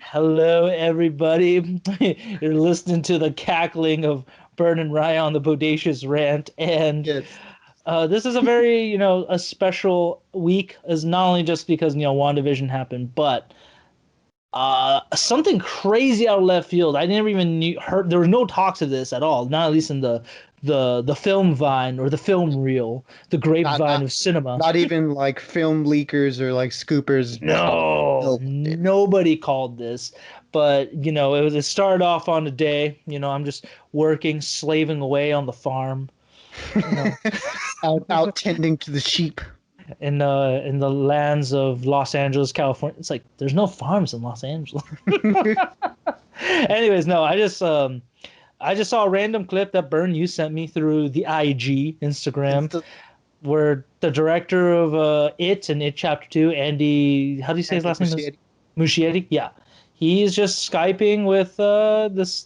Hello, everybody. You're listening to the cackling of Bern and Ryan on the Bodacious Rant, and Yes. this is a very, a special week, is not only just because WandaVision happened, but something crazy out of left field. I never even heard there was no talks of this at all, not at least in the film vine or the film reel, the Not grapevine not of cinema. not even like film leakers or like scoopers called. No, No one did. nobody called this, but it started off on a day. I'm just working, slaving away on the farm, you know, Out tending to the sheep. in the lands of Los Angeles, California. It's like there's no farms in Los Angeles. Anyways, no, I just saw a random clip that Bern you sent me through the IG Instagram Insta where the director of It and It Chapter 2, Andy, how do you say his Andy last name? Muschietti. Muschietti? Yeah. He's just Skyping with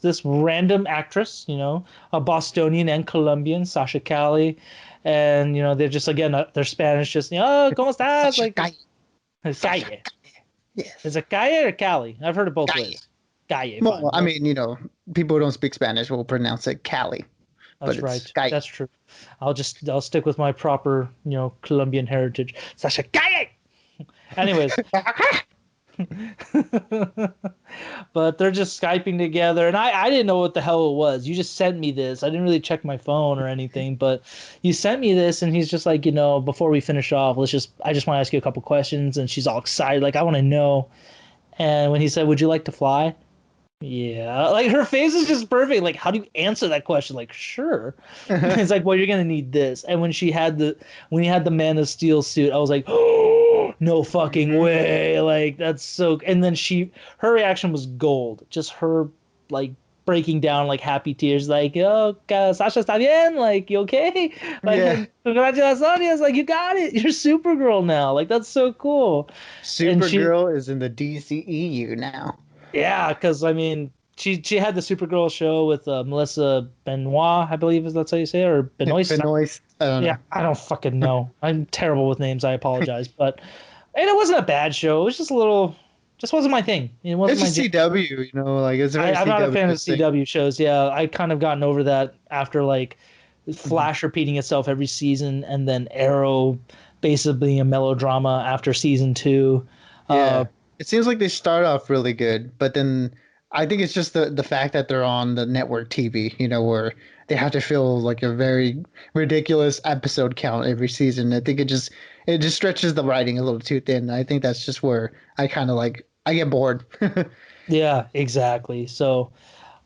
this random actress, a Bostonian and Colombian, Sasha Calle. And, they're just, again, they're Spanish, just, oh, ¿cómo estás? Sasha Like, Calle. Sasha Calle. Calle. Yes. Is it Calle or Cali? I've heard it both Calle. ways. Calle, fine. Well, I mean, people who don't speak Spanish will pronounce it Cali, but That's it's right. Calle. That's true. I'll stick with my proper, Colombian heritage. Sasha Calle! Anyways, but they're just Skyping together, and I didn't know what the hell it was. You just sent me this. I didn't really check my phone or anything, but you sent me this, and he's just like, before we finish off, I just want to ask you a couple questions, and she's all excited, like, I want to know. And when he said, "Would you like to fly?" Yeah, like her face is just perfect. Like, how do you answer that question? Like, sure. It's like, well, you're gonna need this. And when he had the Man of Steel suit, I was like, oh, no fucking Mhm. way. Like, that's so. And then her reaction was gold. Just her like breaking down like happy tears, like, oh, Sasha está bien? Like, you okay? Like, Yeah. congratulations, like, you got it. You're Supergirl now. Like, that's so cool. And Supergirl is in the DCEU now. yeah, because I mean, she had the Supergirl show with Melissa Benoist, I believe is that's how you say it, or Benoist. Benoist, I don't Yeah, know. I don't fucking know. I'm terrible with names. I apologize, but and it wasn't a bad show. It was just a little, just wasn't my thing. It wasn't It's a my jam. CW, like it's a very I'm not a fan CW of thing. CW shows. Yeah, I kind of gotten over that after like Mhm. Flash repeating itself every season, and then Arrow basically a melodrama after season two. Uh, Yeah. It seems like they start off really good, but then I think it's just the fact that they're on the network TV, where they have to fill like a very ridiculous episode count every season. I think it just stretches the writing a little too thin. I think that's just where I kind of like I get bored. yeah, exactly. So.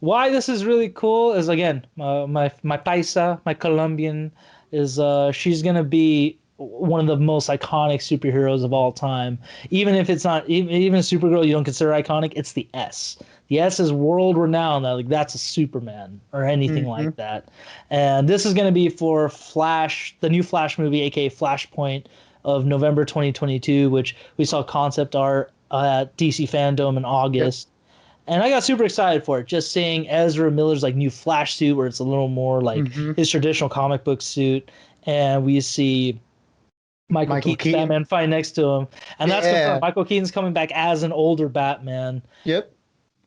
Why this is really cool is again, my paisa, my Colombian, is she's gonna be one of the most iconic superheroes of all time. Even if it's not even Supergirl, you don't consider iconic. It's the S. The S is world renowned. Like that's a Superman or anything Hmm. like that. And this is gonna be for Flash, the new Flash movie, aka Flashpoint of November 2022, which we saw concept art at DC Fandom in Yep. August. And I got super excited for it, just seeing Ezra Miller's like new Flash suit, where it's a little more like Hmm. his traditional comic book suit, and we see Michael Michael Keaton's Keaton. Batman fight next to him, and that's confirmed. Yeah. Michael Keaton's coming back as an older Batman, Yep.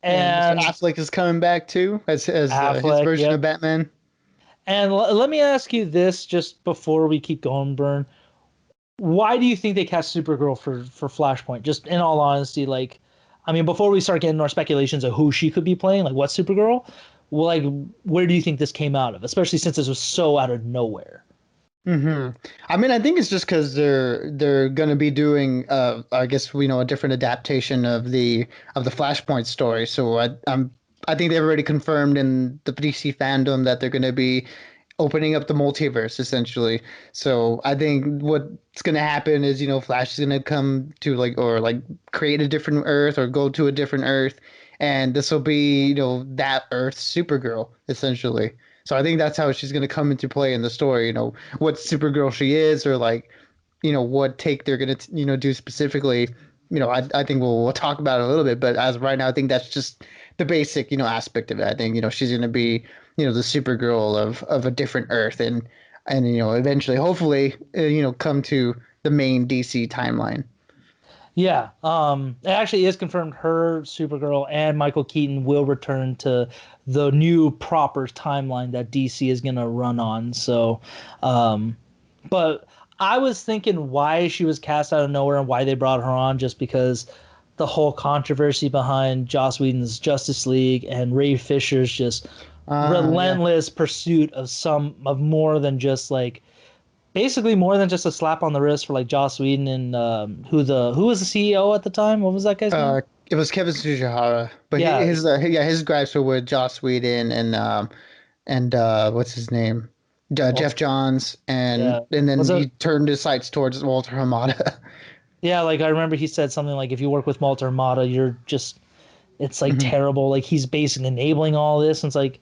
And Mr. and Affleck is coming back too as his Affleck, version of yep. Batman. And let me ask you this, just before we keep going, Burn. Why do you think they cast Supergirl for Flashpoint? Just in all honesty, like, I mean, before we start getting our speculations of who she could be playing, like what Supergirl, well, like, where do you think this came out of? Especially since this was so out of nowhere. Hmm. I mean, I think it's just because they're gonna be doing I guess a different adaptation of the Flashpoint story. So I think they've already confirmed in the DC fandom that they're gonna be opening up the multiverse essentially. So I think what's gonna happen is Flash is gonna come to like create a different Earth or go to a different Earth, and this will be that Earth's Supergirl essentially. So I think that's how she's gonna come into play in the story. What Supergirl she is, or like what take they're gonna do specifically. I think we'll talk about it a little bit, but as of right now, I think that's just the basic aspect of it. I think she's gonna be the Supergirl of a different Earth, and eventually, hopefully, come to the main DC timeline. Yeah, it actually is confirmed her, Supergirl, and Michael Keaton will return to the new proper timeline that DC is gonna run on. So, um, but I was thinking why she was cast out of nowhere and why they brought her on, just because the whole controversy behind Joss Whedon's Justice League and Ray Fisher's just Yeah. relentless pursuit of more than just like basically more than just a slap on the wrist for like Joss Whedon and who was the CEO at the time? What was that guy's name? It was Kevin Tsujihara, but Yeah, his gripes were with Joss Whedon and what's his name, Jeff Walter. Johns, Yeah, and then was it? he turned his sights towards Walter Hamada. Yeah, like I remember he said something like, "If you work with Walter Mata, you're just it's like Mhm. terrible. Like he's basically enabling all this." And it's like,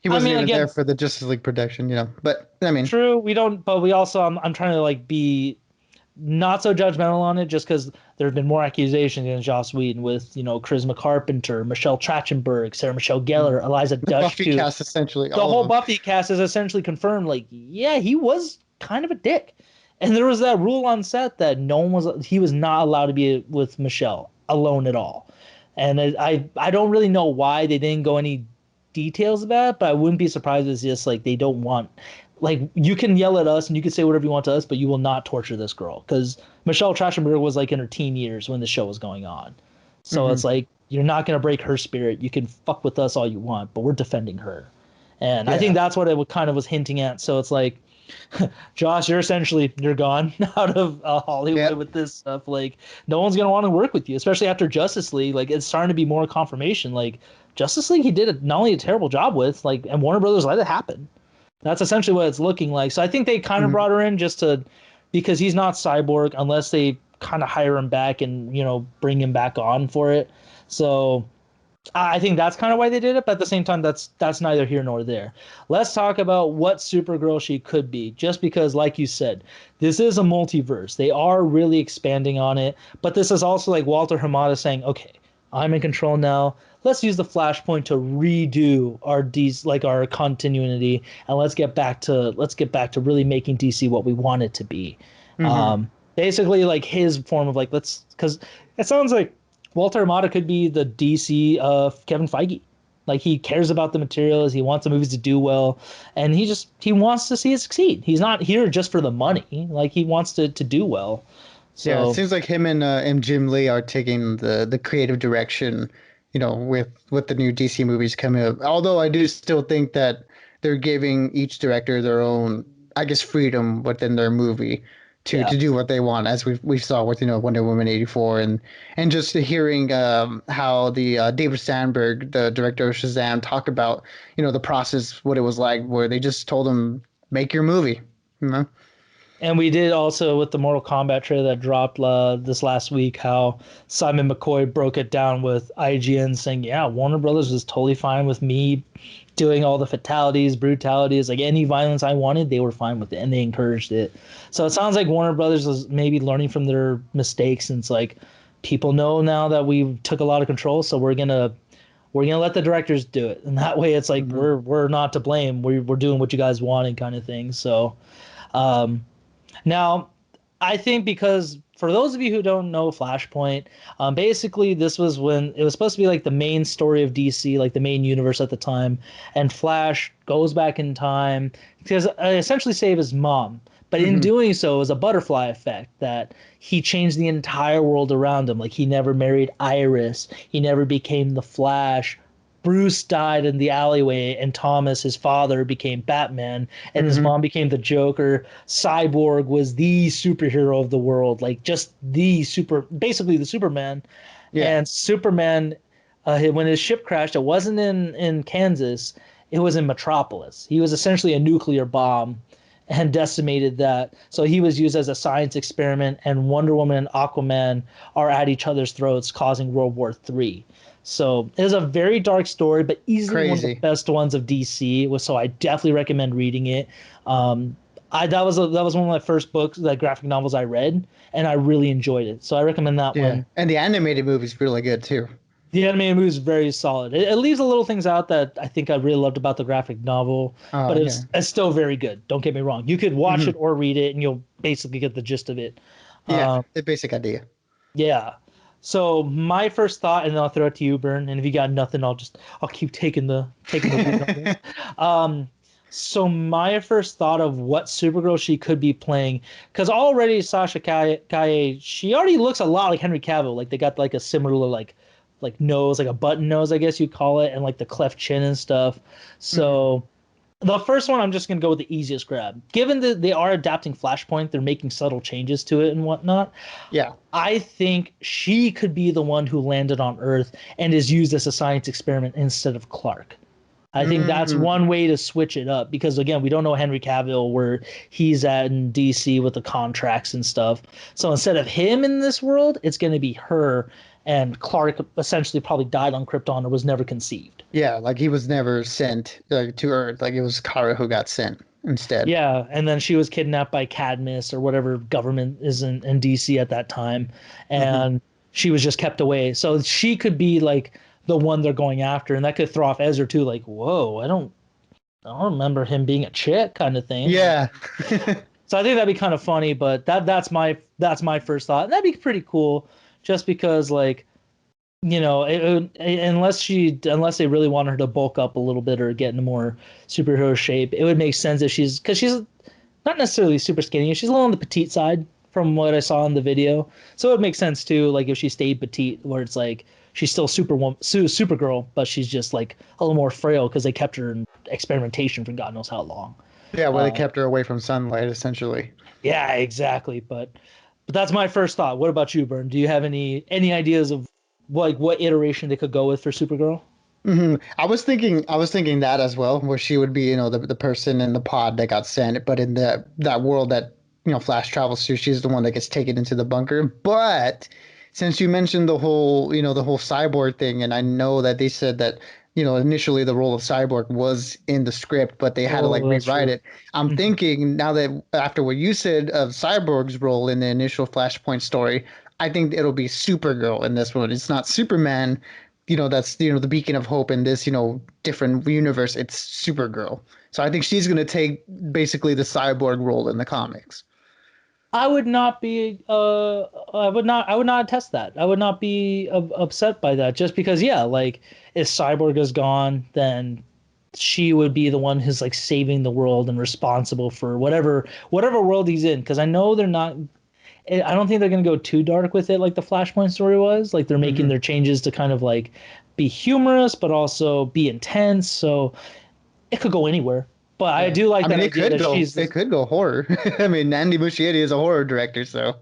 He I wasn't mean, even there again, for the Justice League production, you know. But I mean, true. We don't, but we also I'm trying to like be not so judgmental on it just because there have been more accusations against Joss Whedon with, Charisma Carpenter, Michelle Trachtenberg, Sarah Michelle Gellar, Eliza the Buffy Dushku. cast essentially The all of whole them. Buffy cast is essentially confirmed, like, yeah, he was kind of a dick. And there was that rule on set that he was not allowed to be with Michelle alone at all. And I don't really know why they didn't go any details about it, but I wouldn't be surprised if it's just like they don't want, like, you can yell at us and you can say whatever you want to us, but you will not torture this girl because Michelle Trachtenberg was like in her teen years when the show was going on. So Hmm. it's like you're not gonna break her spirit. You can fuck with us all you want, but we're defending her. And I think Yeah. that's what it kind of was hinting at. So it's like, Josh, you're gone out of Hollywood Yep. with this stuff. Like, no one's gonna want to work with you, especially after Justice League. Like, it's starting to be more confirmation. Like, Justice League, he did not only a terrible job with, like, and Warner Brothers let it happen. That's essentially what it's looking like. So I think they kind of Hmm. brought her in just to, because he's not Cyborg unless they kind of hire him back and bring him back on for it. So I think that's kind of why they did it, but at the same time, that's neither here nor there. Let's talk about what Supergirl she could be, just because, like you said, this is a multiverse. They are really expanding on it, but this is also like Walter Hamada saying, "Okay, I'm in control now. Let's use the Flashpoint to redo our continuity, and let's get back to really making DC what we want it to be." Hmm. Basically, like his form of like let's because it sounds like Walter Amada could be the DC of Kevin Feige. Like he cares about the materials, he wants the movies to do well, and he wants to see it succeed. He's not here just for the money. Like he wants to do well. Yeah, it So seems like him and Jim Lee are taking the creative direction, you know, with the new DC movies coming up. Although I do still think that they're giving each director their own, I guess, freedom within their movie yeah. to do what they want, as we saw with Wonder Woman 84 and just hearing how the David Sandberg, the director of Shazam, talk about the process, what it was like, where they just told him make your movie, you know. And we did also with the Mortal Kombat trailer that dropped this last week, how Simon McCoy broke it down with IGN saying, "Yeah, Warner Brothers was totally fine with me doing all the fatalities, brutalities, like any violence I wanted, they were fine with it and they encouraged it." So it sounds like Warner Brothers was maybe learning from their mistakes, and it's like people know now that we took a lot of control, so we're gonna let the directors do it, and that way it's like Mm-hmm. we're not to blame. We're doing what you guys wanted, kind of thing. So. Um, Now, I think because for those of you who don't know Flashpoint, basically this was when it was supposed to be like the main story of DC, like the main universe at the time, and Flash goes back in time to essentially save his mom. But in Mm-hmm. doing so, it was a butterfly effect that he changed the entire world around him. Like he never married Iris, he never became the Flash. Bruce died in the alleyway, and Thomas, his father, became Batman, and his Mm-hmm. mom became the Joker. Cyborg was the superhero of the world, like just basically the Superman. Yeah. And Superman, when his ship crashed, it wasn't in Kansas, it was in Metropolis. He was essentially a nuclear bomb and decimated that. So he was used as a science experiment, and Wonder Woman and Aquaman are at each other's throats, causing World War III. So it is a very dark story, but easily one of the Crazy. best ones of DC. So I definitely recommend reading it. Um, that was one of my first books, like graphic novels I read, and I really enjoyed it. So I recommend that Yeah. one. And the animated movie's really good too. The animated movie is very solid. It leaves a little things out that I think I really loved about the graphic novel, Oh, but okay. it's still very good. Don't get me wrong. You could watch Hmm. it or read it, and you'll basically get the gist of it. Yeah, Um, the basic idea. yeah. So my first thought, and then I'll throw it to you, Bern. And if you got nothing, I'll keep taking the lead on this. Um, so my first thought of what Supergirl she could be playing, because already Sasha Calle, she already looks a lot like Henry Cavill. Like they got like a similar like nose, like a button nose, I guess you'd call it, and like the cleft chin and stuff. Hmm. So the first one, I'm just gonna go with the easiest grab. Given that they are adapting Flashpoint, they're making subtle changes to it and whatnot. Yeah. I think she could be the one who landed on Earth and is used as a science experiment instead of Clark. I think that's Hmm. one way to switch it up because again, we don't know Henry Cavill where he's at in DC with the contracts and stuff. So instead of him in this world, it's going to be her, and Clark essentially probably died on Krypton or was never conceived. Yeah, like he was never sent to Earth. Like it was Kara who got sent instead. Yeah, and then she was kidnapped by Cadmus or whatever government is in DC at that time, Hmm. and she was just kept away. So she could be like the one they're going after, and that could throw off Ezra too. Like, whoa, I don't remember him being a chick kind of thing. Like, Yeah. so I think that'd be kind of funny, but that's my first thought. And that'd be pretty cool, just because like unless they really want her to bulk up a little bit or get into more superhero shape, it would make sense if because she's not necessarily super skinny. She's a little on the petite side from what I saw in the video. So it would make sense too, like if she stayed petite, where it's like she's still Supergirl, but she's just like a little more frail because they kept her in experimentation for God knows how long. Yeah, where they Uh, kept her away from sunlight, essentially. yeah, exactly. But that's my first thought. What about you, Bern? Do you have any ideas of what iteration they could go with for Supergirl? I was thinking that as well, where she would be, the person in the pod that got sent, but in that world that, Flash travels to, she's the one that gets taken into the bunker. But since you mentioned the whole cyborg thing, and I know that they said that, initially the role of cyborg was in the script, but they had to like Oh, that's rewrite true. it. I'm Mhm. thinking now that after what you said of Cyborg's role in the initial Flashpoint story, I think it'll be Supergirl in this one. It's not Superman, that's the beacon of hope in this different universe. It's Supergirl, so I think she's going to take basically the cyborg role in the comics. I would not be I would not attest that. I would not be upset by that just because yeah, like if Cyborg is gone, then she would be the one who's like saving the world and responsible for whatever world he's in because I know they're not I don't think they're going to go too dark with it like the Flashpoint story was. Like they're making Hmm. their changes to kind of like be humorous but also be intense. So it could go anywhere. But I Yeah, do like I that mean, idea that it could go horror. I mean, Andy Muschietti is a horror director, so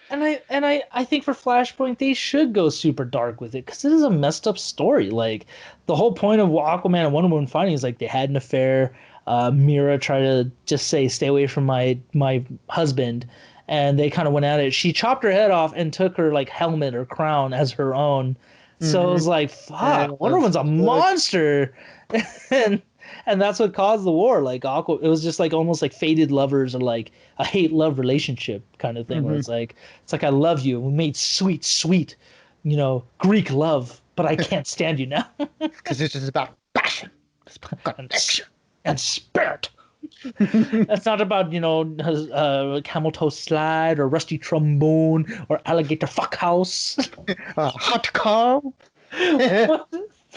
and I think for Flashpoint they should go super dark with it because it is a messed up story. Like the whole point of Aquaman and Wonder Woman fighting is like they had an affair. Mira tried to just say stay away from my husband, and they kind of went at it. She chopped her head off and took her like helmet or crown as her own. So it hmm was like yeah, fuck, Wonder Woman's a it was. monster, and and that's what caused the war. Like Aqua, it was just like almost like fated lovers or like a hate love relationship kind of thing where Hmm. it's like I love you. We made sweet, sweet, Greek love, but I can't stand you now. Because it's just about passion, it's about and connection. and spirit. That's not about camel toe slide or rusty trombone or alligator fuck house. Hot car. what?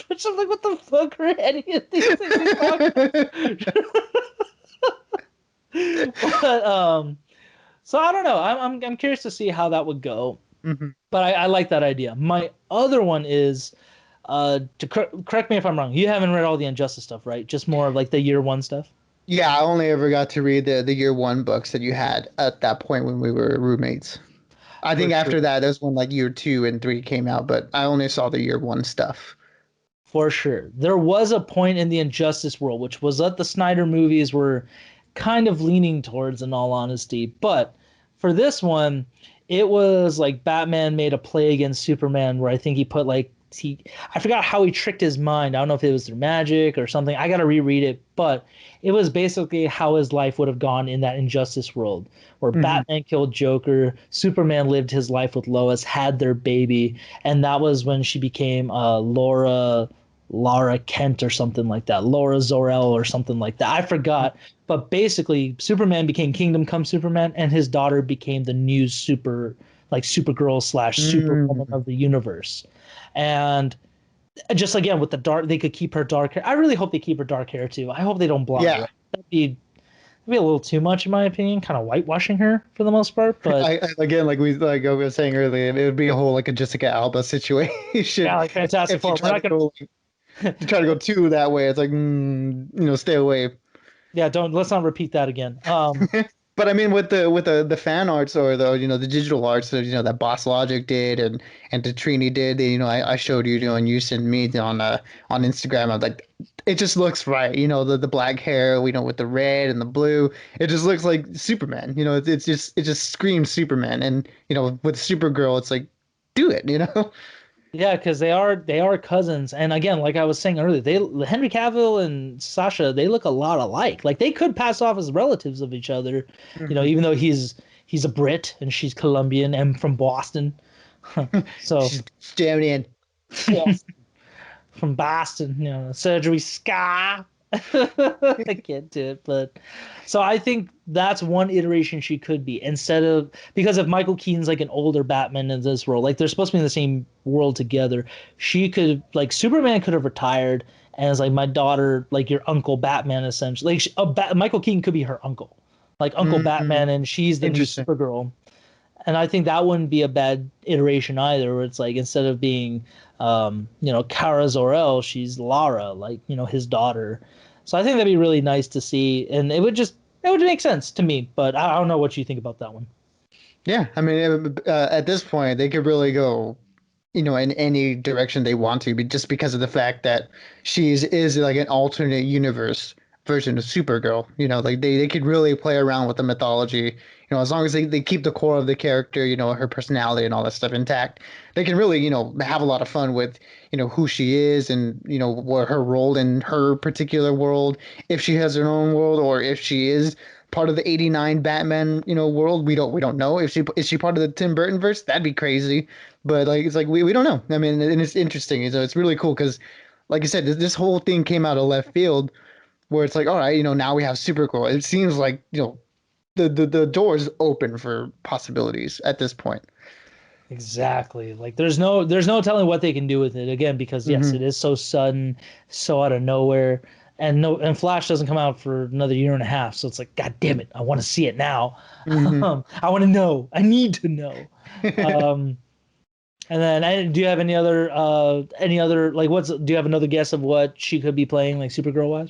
Which I'm like, what the fuck are any of these things we talk but so I don't know. I'm curious to see how that would go. Hmm. But I like that idea. My other one is correct me if I'm wrong. You haven't read all the Injustice stuff, right? Just more of like the year one stuff. Yeah, I only ever got to read the year one books that you had at that point when we were roommates. I For think after sure. that, that's when like year two and three came out, but I only saw the year one stuff. For sure. There was a point in the Injustice world, which was what the Snyder movies were kind of leaning towards, in all honesty. But for this one, it was like Batman made a play against Superman, where I think he put like I forgot how he tricked his mind. I don't know if it was through magic or something. I got to reread it, but it was basically how his life would have gone in that Injustice world where Hmm. Batman killed Joker, Superman lived his life with Lois, had their baby, and that was when she became Lara Kent or something like that, Laura Zor-El or something like that. I forgot, but basically Superman became Kingdom Come Superman, and his daughter became the new Supergirl slash Superwoman Mm. of the universe. And just again with the dark, they could keep her dark hair. I really hope they keep her dark hair too. I hope they don't blonde her Yeah. up. That'd be a little too much in my opinion, kind of whitewashing her for the most part. But Again, like I was saying earlier, it would be a whole like a Jessica Alba situation yeah, like Fantastic if you Four. We're try to not gonna. go you try to go too that way. It's like stay away. Yeah, don't let's not repeat that again. But I mean, with the fan arts or the the digital arts that that Boss Logic did and the Trini did, I showed you, and you sent me on Instagram. I was like, it just looks right, the black hair, with the red and the blue. It just looks like Superman. It just screams Superman. And with Supergirl, it's like, do it. Yeah, because they are cousins, and again, like I was saying earlier, they Henry Cavill and Sasha, they look a lot alike. Like they could pass off as relatives of each other, Hmm. even though he's a Brit and she's Colombian and from Boston. So She's jamming in. yes, from Boston, surgery scar. I can't do it, but so I think that's one iteration she could be instead of because if Michael Keaton's like an older Batman in this world, like they're supposed to be in the same world together, she could like Superman could have retired and it's like my daughter, like your uncle Batman essentially. Like Michael Keaton could be her uncle, like Uncle Mm, Batman, and she's the new interesting. Supergirl. And I think that wouldn't be a bad iteration either, where it's like instead of being, Kara Zor-El, she's Lara, like, his daughter. So I think that'd be really nice to see, and it would make sense to me. But I don't know what you think about that one. Yeah, I mean, at this point, they could really go, in any direction they want to, but just because of the fact that is like an alternate universe version of Supergirl. Like they could really play around with the mythology. As long as they keep the core of the character, her personality and all that stuff intact, they can really, have a lot of fun with, who she is and, what her role in her particular world, if she has her own world or if she is part of the 89 Batman, world. We don't know if she is she part of the Tim Burton verse. That'd be crazy. But like it's like we don't know. I mean, and it's interesting. It's really cool because, like I said, this whole thing came out of left field where it's like, all right, now we have Supergirl. It seems like the door is open for possibilities at this point. Exactly. Like there's no telling what they can do with it again because yes, Hmm. it is so sudden, so out of nowhere, and no, and Flash doesn't come out for another year and a half. So it's like, God damn it, I want to see it now. Hmm. I want to know. I need to know. Um, and then, do you have any other like do you have another guess of what she could be playing like Supergirl wise?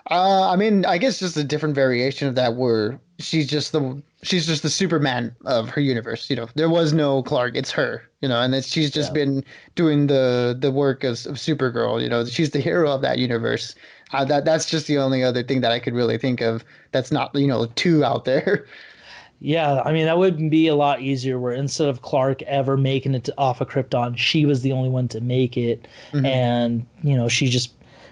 I mean, I guess just a different variation of that where she's just the Superman of her universe. There was no Clark, it's her. And then she's just Yeah. been doing the work of Supergirl. She's the hero of that universe. That's just the only other thing that I could really think of that's not too out there. Yeah, I mean that would be a lot easier where instead of Clark ever making it off of Krypton, she was the only one to make it, Hmm. and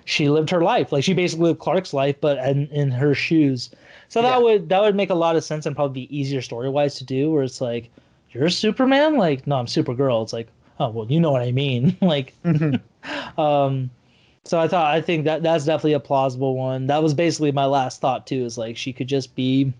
she lived her life like she basically lived Clark's life, but in her shoes. So that Yeah. would make a lot of sense and probably be easier story wise to do. Where it's like you're Superman, like no, I'm Supergirl. It's like oh well, you know what I mean, like Hmm. um. So I think that's definitely a plausible one. That was basically my last thought too. Is like she could just be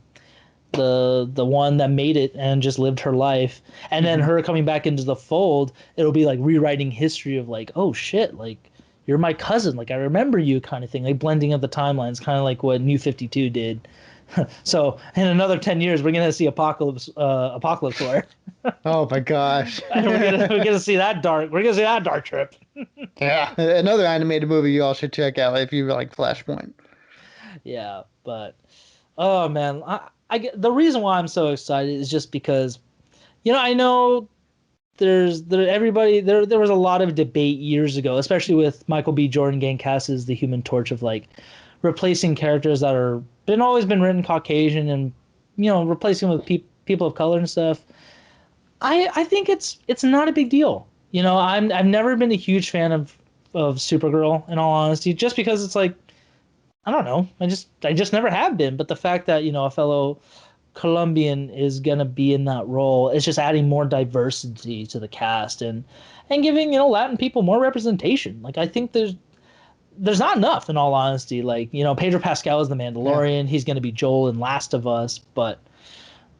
the one that made it and just lived her life and then Hmm. her coming back into the fold it'll be like rewriting history of like oh shit like you're my cousin like I remember you kind of thing like blending of the timelines kind of like what New 52 did. So in another 10 years we're gonna see apocalypse war. Oh my gosh. And we're gonna see that dark trip. Yeah. Another animated movie you all should check out if you like Flashpoint. Yeah, but oh man, I get the reason why I'm so excited is just because I know there was a lot of debate years ago, especially with Michael B. Jordan getting cast as the Human Torch of like replacing characters that are been always been written Caucasian and replacing with people of color and stuff. I think it's not a big deal. I've never been a huge fan of Supergirl in all honesty, just because it's like I don't know, I just never have been. But the fact that a fellow Colombian is gonna be in that role, it's just adding more diversity to the cast and giving Latin people more representation. Like I think there's not enough in all honesty. Like Pedro Pascal is the Yeah. Mandalorian, he's gonna be Joel in Last of Us, but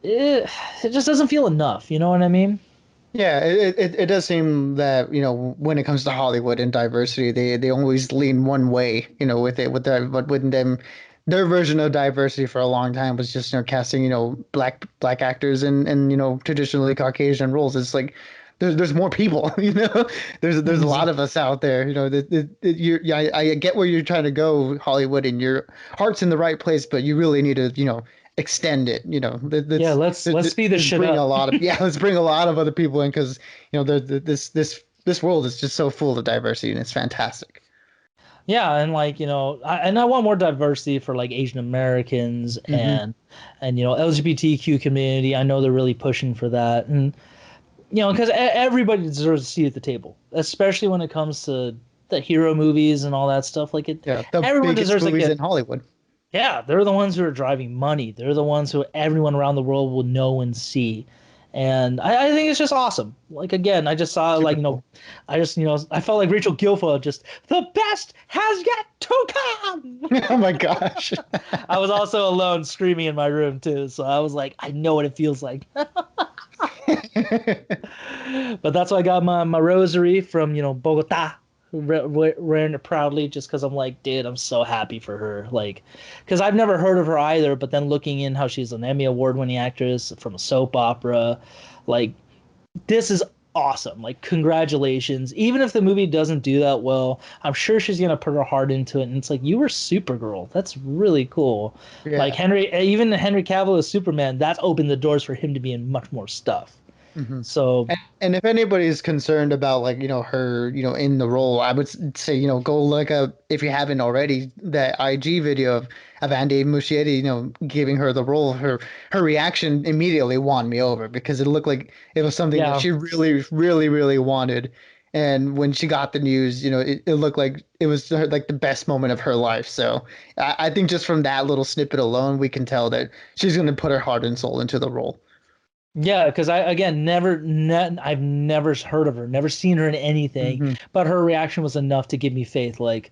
it just doesn't feel enough. You know what I mean? Yeah, it does seem that, when it comes to Hollywood and diversity, they always lean one way, with it, but with them, their version of diversity for a long time was just, casting, black actors in traditionally Caucasian roles. It's like there's more people, there's a lot of us out there, yeah, I get where you're trying to go, Hollywood, and your heart's in the right place, but you really need to, extend it, Yeah, let's speed this let's shit bring a up. lot of, yeah, let's bring a lot of other people in, because this world is just so full of diversity, and it's fantastic. Yeah, and like I want more diversity for like Asian Americans Hmm. and LGBTQ community. I know they're really pushing for that, and because everybody deserves a seat at the table, especially when it comes to the hero movies and all that stuff. Like Yeah, the everyone biggest deserves to movies get. in Hollywood. Yeah, they're the ones who are driving money. They're the ones who everyone around the world will know and see. And I think it's just awesome. Like again, I just saw Super like cool. I just I felt like Rachel Gilfa just the best has yet to come. Oh my gosh. I was also alone screaming in my room too, so I was like, I know what it feels like. But that's why I got my rosary from Bogota, wearing it proudly, just because I'm like, dude, I'm so happy for her. Like, because I've never heard of her either, but then looking in how she's an Emmy award-winning actress from a soap opera, like this is awesome. Like, congratulations. Even if the movie doesn't do that well, I'm sure she's gonna put her heart into it. And it's like, you were Supergirl. That's really cool. Like Yeah. even Henry Cavill as Superman, that's opened the doors for him to be in much more stuff. Hmm. So And if anybody's concerned about, like, her, in the role, I would say, go look up, if you haven't already, that IG video of Andy Muschietti, giving her the role. Her reaction immediately won me over, because it looked like it was something that yeah, she really, really, really wanted. And when she got the news, it looked like it was her, like, the best moment of her life. So I think just from that little snippet alone, we can tell that she's going to put her heart and soul into the role. yeah, because I've never heard of her, never seen her in anything, Hmm. but her reaction was enough to give me faith. Like,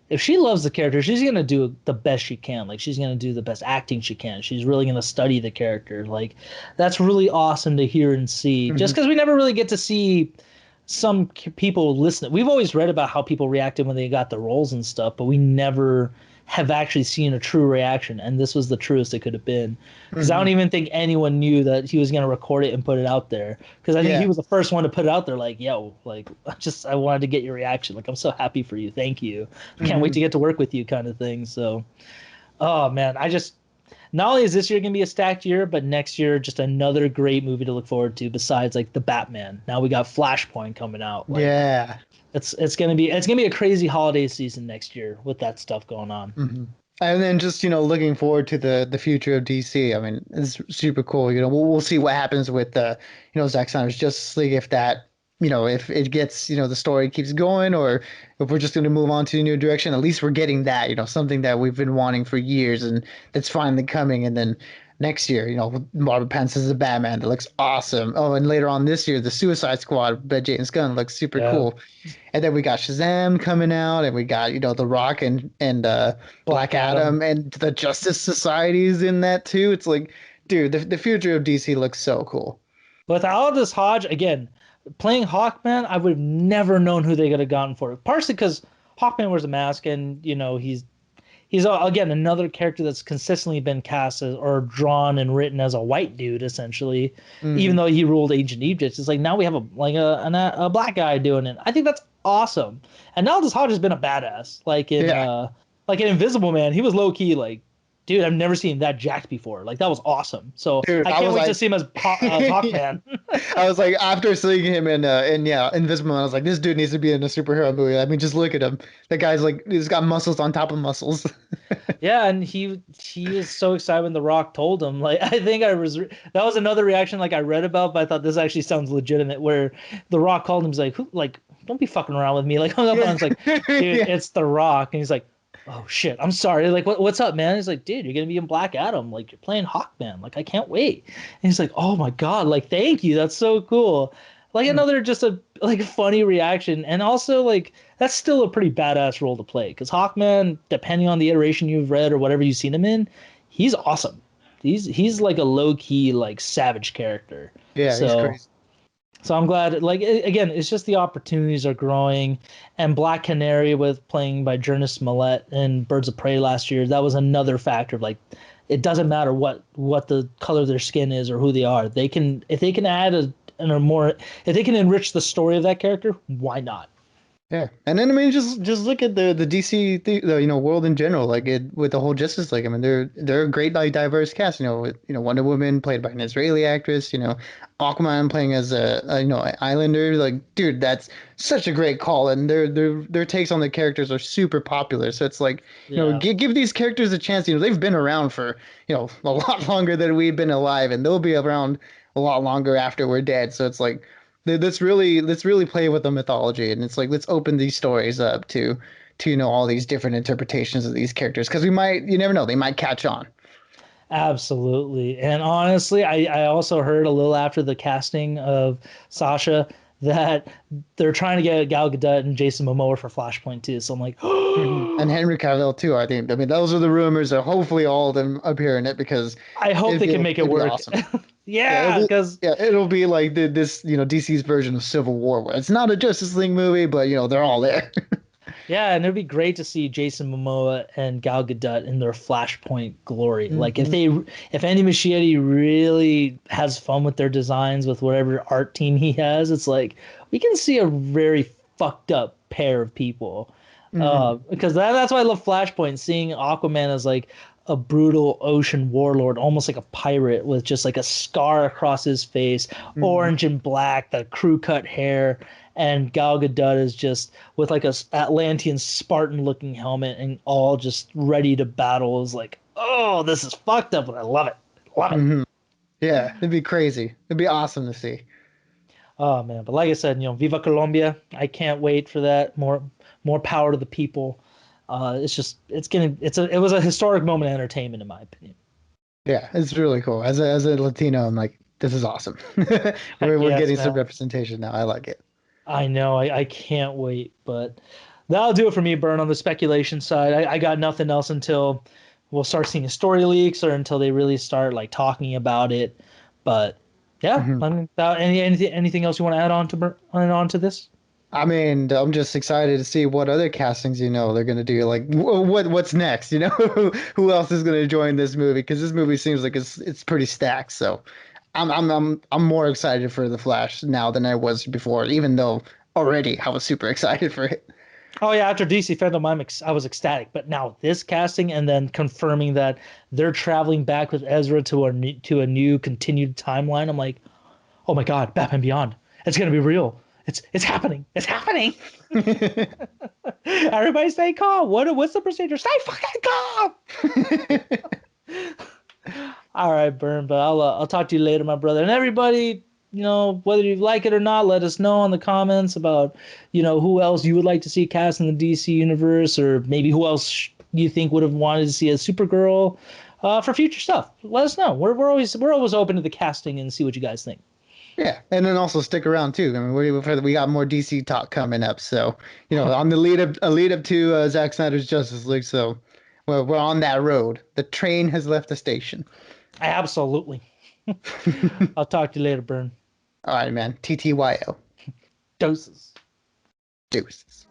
if she loves the character, she's gonna do the best she can. Like, she's gonna do the best acting she can. She's really gonna study the character. Like, that's really awesome to hear and see. Just Hmm. because we never really get to see some people listen. We've always read about how people reacted when they got the roles and stuff, but we never have actually seen a true reaction. And this was the truest it could have been. Because I don't Hmm. even think anyone knew that he was going to record it and put it out there. Because I think he Yeah. was the first one to put it out there, like, yo, like, I wanted to get your reaction. Like, I'm so happy for you. Thank you. I can't wait Hmm. to get to work with you, kind of thing. So, oh man, not only is this year gonna be a stacked year, but next year just another great movie to look forward to. Besides like the Batman, now we got Flashpoint coming out. Like Yeah. it's gonna be a crazy holiday season next year with that stuff going on. Hmm. And then just, looking forward to the future of DC. I mean, it's super cool. We'll see what happens with Zack Snyder's Justice League, if that, if it gets, the story keeps going, or if we're just going to move on to a new direction. At least we're getting that, something that we've been wanting for years, and that's finally coming. And then next year, Robert Pattinson is a Batman that looks awesome. Oh, and later on this year, the Suicide Squad by James Gunn looks super Yeah, cool. And then we got Shazam coming out, and we got, The Rock and Black Black Adam. Adam, and the Justice Society's in that too. It's like, dude, the future of DC looks so cool. With Aldous Hodge again playing Hawkman, I would have never known who they could have gotten for it. Partially because Hawkman wears a mask, and he's again another character that's consistently been cast as, or drawn and written as a white dude essentially, even Hmm. though he ruled ancient Egypt. It's like now we have a black guy doing it. I think that's awesome. And now this Hodge has been a badass. Like in Yeah. Invisible Man, he was low key like dude, I've never seen that jacked before. Like that was awesome. So Dude, I I can't was wait to like, see him as Hawkman. I was like, after seeing him in yeah, Invisible Man, I was like, this dude needs to be in a superhero movie. I mean, just look at him. That guy's like, he's got muscles on top of muscles. Yeah, and he was so excited when The Rock told him. Like I think that was another reaction like I read about, but I thought this actually sounds legitimate. Where The Rock called him, he's like, "Who? Like, don't be fucking around with me." Like hung up on. Yeah. It's like, dude, Yeah. it's The Rock, and he's like, "Oh shit, I'm sorry." Like, what's up, man? He's like, "Dude, you're gonna be in Black Adam. Like, you're playing Hawkman. Like, I can't wait." And he's like, "Oh my god, like, thank you. That's so cool." Like another just a like funny reaction, and also like that's still a pretty badass role to play because Hawkman, depending on the iteration you've read or whatever you've seen him in, he's awesome. He's like a low key like savage character. Yeah, he's So crazy. so I'm glad. Like again, it's just the opportunities are growing, and Black Canary with playing by Journey Smollett in Birds of Prey last year, that was another factor of like. It doesn't matter what the color of their skin is or who they are. They can if they can add a more if they can enrich the story of that character, why not? Yeah, and then I mean, just look at the DC world in general, like it with the whole Justice League. I mean, they're a great like diverse cast. With Wonder Woman played by an Israeli actress. Aquaman playing as a Islander. Like, dude, that's such a great call, and their takes on the characters are super popular. So it's like Yeah. give these characters a chance. They've been around for a lot longer than we've been alive, and they'll be around a lot longer after we're dead. So it's like let's really play with the mythology, and it's like let's open these stories up to all these different interpretations of these characters because you never know, they might catch on. Absolutely. And honestly, I also heard a little after the casting of Sasha that they're trying to get Gal Gadot and Jason Momoa for Flashpoint too. So I'm like, And Henry Cavill too, I think. I mean, those are the rumors that hopefully all of them appear in it because I hope they can make it it'd be work. awesome. Yeah, Yeah, because it'll be like this DC's version of Civil War, where it's not a Justice League movie, but they're all there. yeah, and it'd be great to see Jason Momoa and Gal Gadot in their Flashpoint glory. Like Hmm. if Andy Muschietti really has fun with their designs with whatever art team he has, it's like we can see a very fucked up pair of people. Hmm. Because that's why I love Flashpoint, seeing Aquaman as like a brutal ocean warlord, almost like a pirate with just like a scar across his face, Hmm. orange and black, the crew cut hair, and Gal Gadot is just with like a Atlantean Spartan looking helmet and all just ready to battle. Is like, oh, this is fucked up, and I love it, love it. Hmm. Yeah, it'd be crazy. It'd be awesome to see. Oh man, but like I said, Viva Colombia! I can't wait for that. More power to the people. It's just it was a historic moment of entertainment in my opinion. Yeah, it's really cool. As a Latino, I'm like, this is awesome. We're Heck we're yes, getting some man. representation now. I like it. I know. I can't wait. But that'll do it for me, Burn, on the speculation side. I got nothing else until we'll start seeing story leaks or until they really start like talking about it. But yeah, Hmm. I mean, anything else you want to add on to on to this? I mean, I'm just excited to see what other castings they're gonna do. Like, what's next? Who else is gonna join this movie? Because this movie seems like it's pretty stacked. So, I'm more excited for the Flash now than I was before. Even though already I was super excited for it. Oh yeah, after DC Fandom, I was ecstatic. But now this casting and then confirming that they're traveling back with Ezra to a new continued timeline. I'm like, oh my God, Batman Beyond. It's gonna be real. It's happening. It's happening. Everybody stay calm. What's the procedure? Stay fucking calm. All right, Burn. But I'll talk to you later, my brother. And everybody, whether you like it or not, let us know in the comments about who else you would like to see cast in the DC universe, or maybe who else you think would have wanted to see as Supergirl for future stuff. Let us know. We're always open to the casting and see what you guys think. Yeah, and then also stick around too. I mean, we got more DC talk coming up. So, on the lead up to Zack Snyder's Justice League. So, well, we're on that road. The train has left the station. Absolutely. I'll talk to you later, Burn. All right, man. TTYO. Doses. Deuces.